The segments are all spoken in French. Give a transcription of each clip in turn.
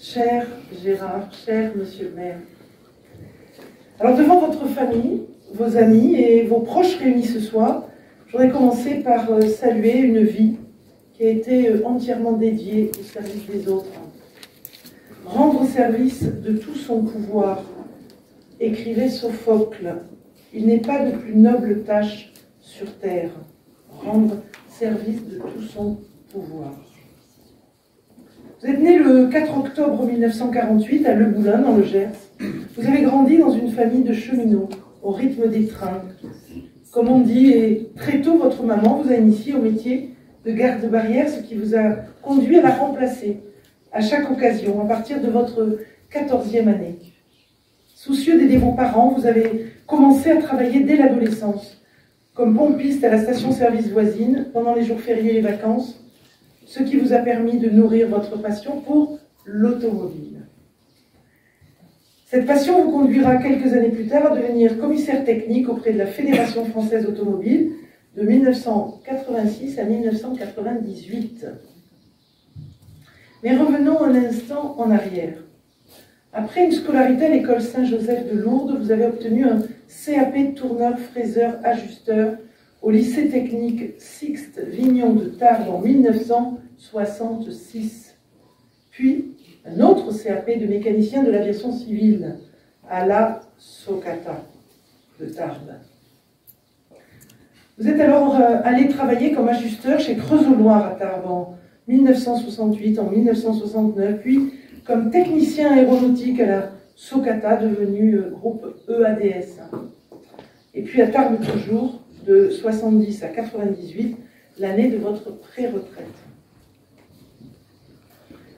Cher Gérard, cher monsieur le maire, alors devant votre famille, vos amis et vos proches réunis ce soir, je voudrais commencer par saluer une vie qui a été entièrement dédiée au service des autres. Rendre service de tout son pouvoir, écrivait Sophocle, il n'est pas de plus noble tâche sur terre. Rendre service de tout son pouvoir. Vous êtes né le 4 octobre 1948 à Le Boulin, dans le Gers. Vous avez grandi dans une famille de cheminots, au rythme des trains. Comme on dit, et très tôt, votre maman vous a initié au métier de garde-barrière, ce qui vous a conduit à la remplacer à chaque occasion, à partir de votre 14e année. Soucieux d'aider vos parents, vous avez commencé à travailler dès l'adolescence, comme pompiste à la station-service voisine, pendant les jours fériés et les vacances, ce qui vous a permis de nourrir votre passion pour l'automobile. Cette passion vous conduira quelques années plus tard à devenir commissaire technique auprès de la Fédération française automobile de 1986 à 1998. Mais revenons un instant en arrière. Après une scolarité à l'école Saint-Joseph de Lourdes, vous avez obtenu un CAP tourneur, fraiseur, ajusteur au lycée technique Sixte Vignon de Tarbes en 1966. Puis, un autre CAP de mécanicien de l'aviation civile à la Socata de Tarbes. Vous êtes alors allé travailler comme ajusteur chez Creusot-Loire à Tarbes en 1968, en 1969, puis comme technicien aéronautique à la Socata, devenu groupe EADS. Et puis à Tarbes toujours, de 70 à 98, l'année de votre pré-retraite.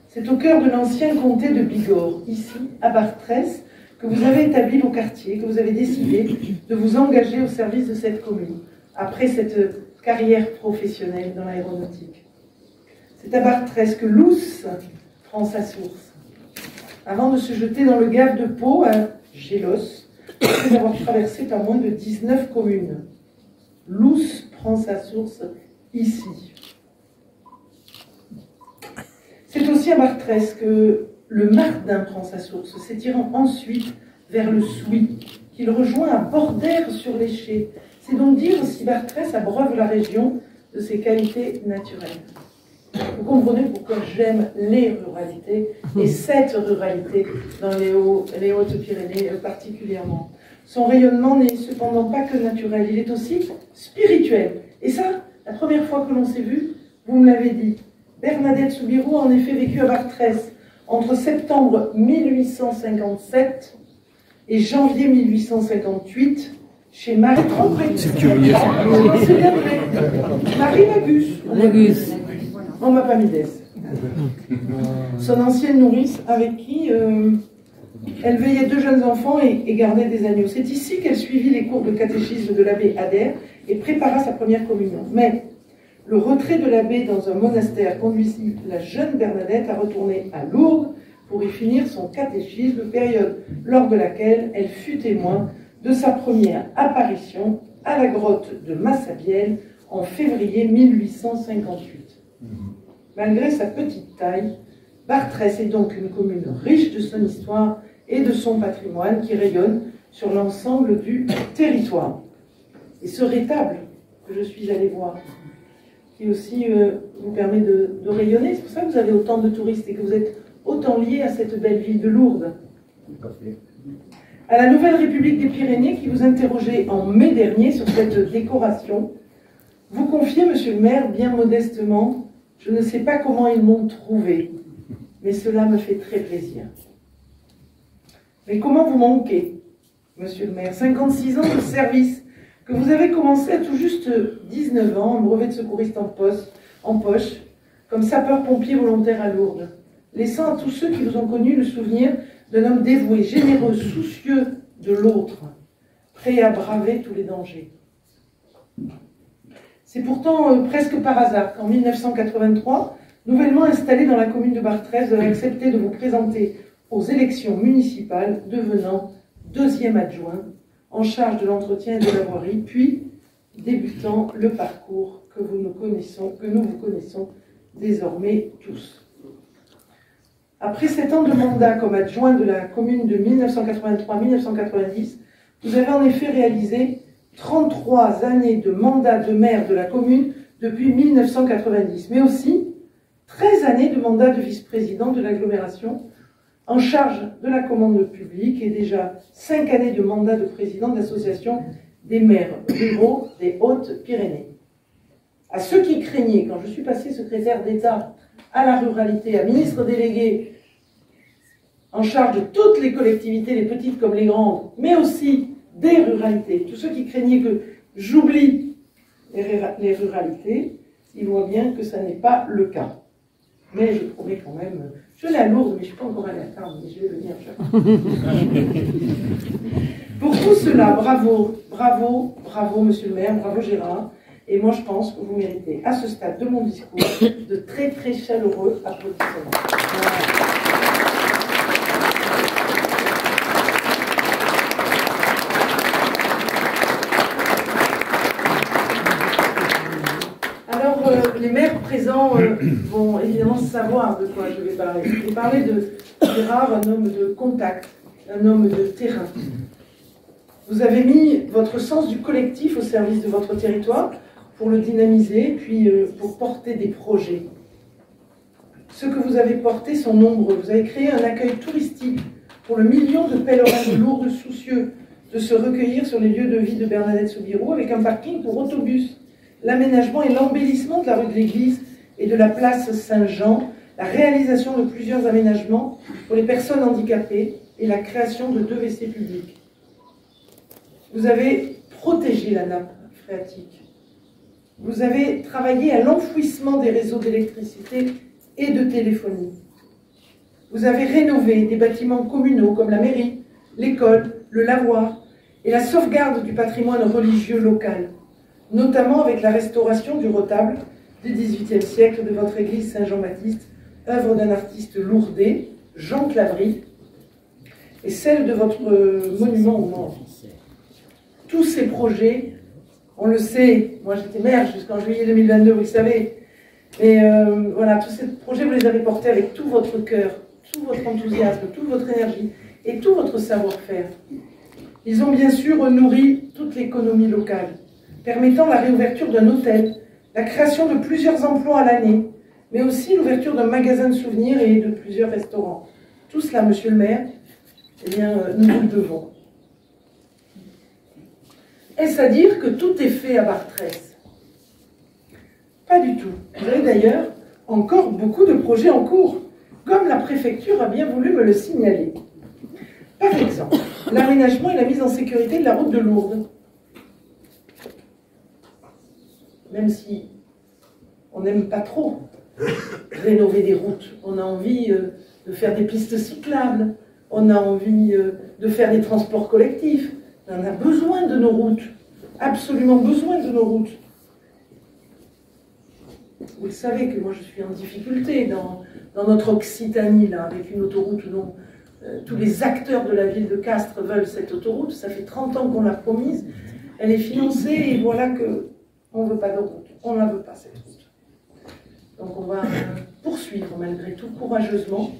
C'est au cœur de l'ancien comté de Bigorre, ici, à Bartrès, que vous avez établi vos quartiers, que vous avez décidé de vous engager au service de cette commune, après cette carrière professionnelle dans l'aéronautique. C'est à Bartrès que Luce prend sa source, avant de se jeter dans le gave de Pau, à Gélos, après avoir traversé pas moins de 19 communes. Luce prend sa source ici. C'est aussi à Bartrès que le Mardin prend sa source, s'étirant ensuite vers le Souy, qu'il rejoint à Bordères-sur-l'Éché. C'est donc dire si Bartrès abreuve la région de ses qualités naturelles. Vous comprenez pourquoi j'aime les ruralités, et cette ruralité dans les Hautes-Pyrénées particulièrement. Son rayonnement n'est cependant pas que naturel, il est aussi spirituel. Et ça, la première fois que l'on s'est vu, vous me l'avez dit. Bernadette Soubirous a en effet vécu à Bartrès entre septembre 1857 et janvier 1858 chez Marie Lagus. On m'a pas mis d'aise. Son ancienne nourrice avec qui elle veillait 2 jeunes enfants et gardait des agneaux. C'est ici qu'elle suivit les cours de catéchisme de l'abbé Adair et prépara sa première communion. Mais le retrait de l'abbé dans un monastère conduisit la jeune Bernadette à retourner à Lourdes pour y finir son catéchisme, période lors de laquelle elle fut témoin de sa première apparition à la grotte de Massabielle en février 1858. Malgré sa petite taille, Bartrès est donc une commune riche de son histoire et de son patrimoine qui rayonne sur l'ensemble du territoire. Et ce rétable que je suis allée voir, qui aussi vous permet de rayonner, c'est pour ça que vous avez autant de touristes et que vous êtes autant liés à cette belle ville de Lourdes. À la Nouvelle République des Pyrénées, qui vous interrogeait en mai dernier sur cette décoration, vous confiez, monsieur le maire, bien modestement, je ne sais pas comment ils m'ont trouvé, mais cela me fait très plaisir. Mais comment vous manquez, monsieur le maire, 56 ans de service, que vous avez commencé à tout juste 19 ans, en brevet de secouriste en poche, comme sapeur-pompier volontaire à Lourdes, laissant à tous ceux qui vous ont connu le souvenir d'un homme dévoué, généreux, soucieux de l'autre, prêt à braver tous les dangers. C'est pourtant presque par hasard qu'en 1983, nouvellement installé dans la commune de Bartrès, vous avez accepté de vous présenter aux élections municipales, devenant 2e adjoint en charge de l'entretien et de la voirie, puis débutant le parcours que nous vous connaissons désormais tous. Après 7 ans de mandat comme adjoint de la commune de 1983 à 1990, vous avez en effet réalisé 33 années de mandat de maire de la commune depuis 1990, mais aussi 13 années de mandat de vice-président de l'agglomération en charge de la commande publique et déjà 5 années de mandat de président de l'association des maires ruraux des Hautes-Pyrénées. À ceux qui craignaient, quand je suis passée secrétaire d'État à la ruralité, à ministre délégué en charge de toutes les collectivités, les petites comme les grandes, mais aussi des ruralités, tous ceux qui craignaient que j'oublie les ruralités, ils voient bien que ça n'est pas le cas. Mais je promets quand même, je l'ai à Lourdes, mais je ne suis pas encore allée à Tarbes, mais je vais venir chaque fois. Pour tout cela, bravo, bravo, bravo monsieur le maire, bravo Gérard, et moi je pense que vous méritez à ce stade de mon discours de très très chaleureux applaudissements. Voilà. Les maires présents vont évidemment savoir de quoi je vais parler. Je vais parler de Gérard, un homme de contact, un homme de terrain. Vous avez mis votre sens du collectif au service de votre territoire pour le dynamiser, puis pour porter des projets. Ceux que vous avez portés sont nombreux. Vous avez créé un accueil touristique pour le million de pèlerins de Lourdes soucieux de se recueillir sur les lieux de vie de Bernadette-Soubirous avec un parking pour autobus, l'aménagement et l'embellissement de la rue de l'Église et de la place Saint-Jean, la réalisation de plusieurs aménagements pour les personnes handicapées et la création de 2 WC publics. Vous avez protégé la nappe phréatique. Vous avez travaillé à l'enfouissement des réseaux d'électricité et de téléphonie. Vous avez rénové des bâtiments communaux comme la mairie, l'école, le lavoir et la sauvegarde du patrimoine religieux local, notamment avec la restauration du retable du XVIIIe siècle de votre église Saint-Jean-Baptiste, œuvre d'un artiste lourdais, Jean Clavry, et celle de votre monument aux morts. Tous ces projets, on le sait, moi j'étais maire jusqu'en juillet 2022, vous le savez, mais voilà, tous ces projets, vous les avez portés avec tout votre cœur, tout votre enthousiasme, toute votre énergie et tout votre savoir-faire. Ils ont bien sûr nourri toute l'économie locale, permettant la réouverture d'un hôtel, la création de plusieurs emplois à l'année, mais aussi l'ouverture d'un magasin de souvenirs et de plusieurs restaurants. Tout cela, monsieur le maire, eh bien, nous vous le devons. Est-ce à dire que tout est fait à Bartrès? Pas du tout. Vous avez d'ailleurs encore beaucoup de projets en cours, comme la préfecture a bien voulu me le signaler. Par exemple, l'aménagement et la mise en sécurité de la route de Lourdes. Même si on n'aime pas trop rénover des routes, on a envie de faire des pistes cyclables, on a envie de faire des transports collectifs, on a besoin de nos routes, absolument besoin de nos routes. Vous le savez que moi je suis en difficulté dans notre Occitanie, là, avec une autoroute dont tous les acteurs de la ville de Castres veulent cette autoroute, ça fait 30 ans qu'on l'a promise, elle est financée et voilà que on ne veut pas de route, on ne la veut pas cette route. Donc on va poursuivre malgré tout courageusement,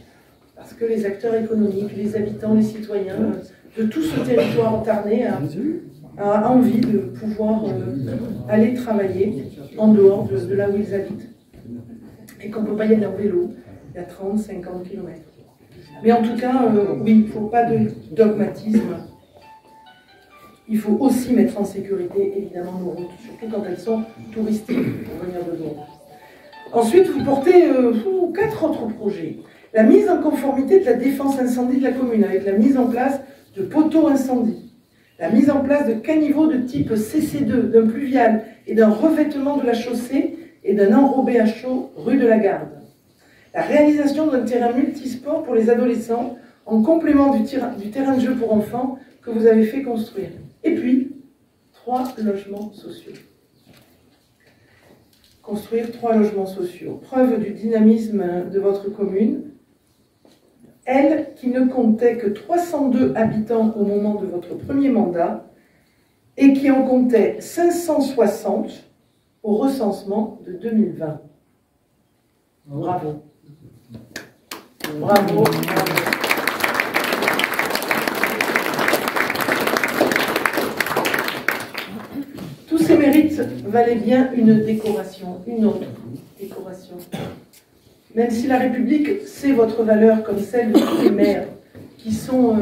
parce que les acteurs économiques, les habitants, les citoyens de tout ce territoire entarné a envie de pouvoir aller travailler en dehors de là où ils habitent. Et qu'on ne peut pas y aller en vélo, il y a 30, 50 km. Mais en tout cas, oui, il ne faut pas de dogmatisme. Il faut aussi mettre en sécurité, évidemment, nos routes, surtout quand elles sont touristiques, pour venir de Lourdes. Ensuite, vous portez 4 autres projets. La mise en conformité de la défense incendie de la commune, avec la mise en place de poteaux incendie. La mise en place de caniveaux de type CC2, d'un pluvial et d'un revêtement de la chaussée et d'un enrobé à chaud rue de la Garde. La réalisation d'un terrain multisport pour les adolescents en complément du terrain de jeu pour enfants que vous avez fait construire. Et puis, 3 logements sociaux. Construire 3 logements sociaux. Preuve du dynamisme de votre commune. Elle, qui ne comptait que 302 habitants au moment de votre premier mandat et qui en comptait 560 au recensement de 2020. Bravo. Bravo. Tous ces mérites valaient bien une décoration, une autre décoration. Même si la République sait votre valeur comme celle de tous les maires, qui sont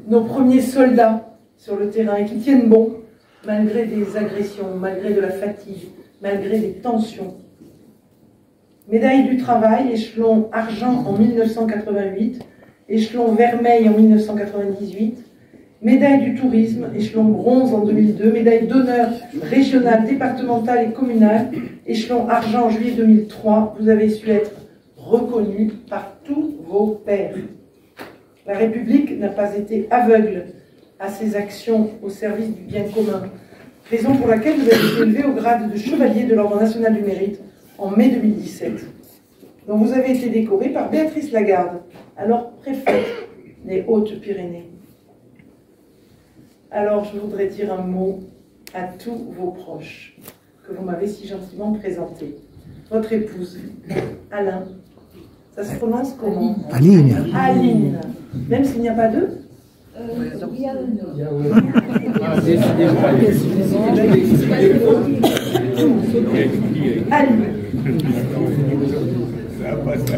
nos premiers soldats sur le terrain et qui tiennent bon, malgré des agressions, malgré de la fatigue, malgré des tensions. Médaille du travail, échelon argent en 1988, échelon vermeil en 1998, médaille du tourisme, échelon bronze en 2002, médaille d'honneur régionale, départementale et communale, échelon argent en juillet 2003. Vous avez su être reconnu par tous vos pairs. La République n'a pas été aveugle à ses actions au service du bien commun, raison pour laquelle vous avez été élevé au grade de chevalier de l'Ordre national du mérite en mai 2017. Donc vous avez été décoré par Béatrice Lagarde, alors préfète des Hautes-Pyrénées. Alors je voudrais dire un mot à tous vos proches que vous m'avez si gentiment présentés. Votre épouse, Alain, ça se prononce comment? Aline. Aline. Même s'il n'y a pas deux? Aline.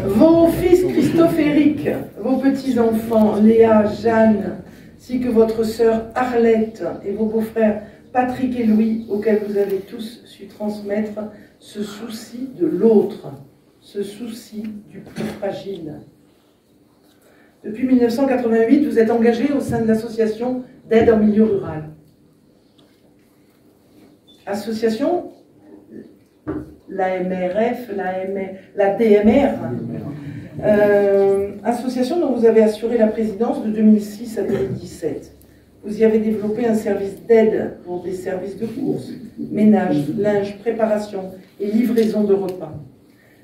Vos fils Christophe et Eric, vos petits-enfants Léa, Jeanne, ainsi que votre sœur Arlette et vos beaux-frères Patrick et Louis, auxquels vous avez tous su transmettre ce souci de l'autre, ce souci du plus fragile. Depuis 1988, vous êtes engagé au sein de l'association d'aide en milieu rural. Association, l'AMRF, la DMR, association dont vous avez assuré la présidence de 2006 à 2017. Vous y avez développé un service d'aide pour des services de courses, ménage, linge, préparation et livraison de repas.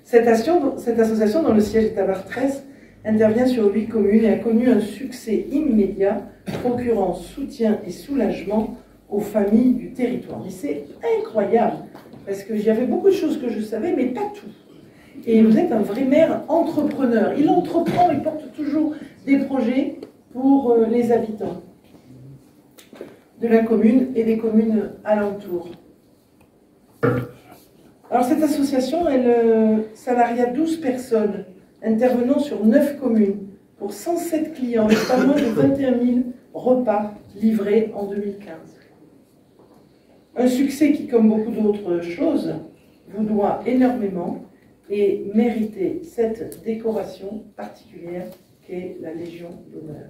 Cette association, dont le siège est à Vartresse, intervient sur 8 communes et a connu un succès immédiat, procurant soutien et soulagement aux familles du territoire. Et c'est incroyable, parce que j'y avait beaucoup de choses que je savais, mais pas tout. Et vous êtes un vrai maire entrepreneur. Il entreprend, il porte toujours des projets pour les habitants de la commune et des communes alentours. Alors cette association, elle salaria 12 personnes, intervenant sur 9 communes, pour 107 clients, et pas moins de 21 000 repas livrés en 2015. Un succès qui, comme beaucoup d'autres choses, vous doit énormément et mériter cette décoration particulière qu'est la Légion d'honneur.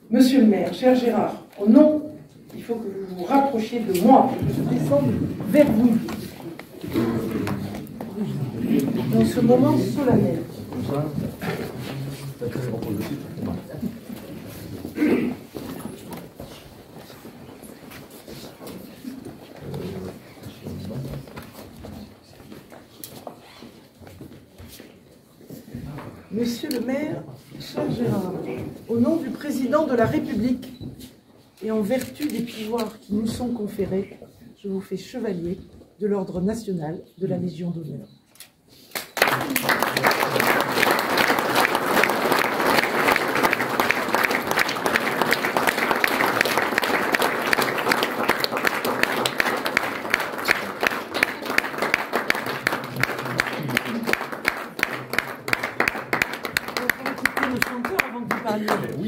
Monsieur le maire, cher Gérard, au nom, il faut que vous vous rapprochiez de moi, que je descende vers vous dans ce moment solennel. Monsieur le maire, cher Gérard, au nom du président de la République et en vertu des pouvoirs qui nous sont conférés, je vous fais chevalier de l'Ordre national de la Légion d'honneur. Le chanteur avant que vous parliez. Oui.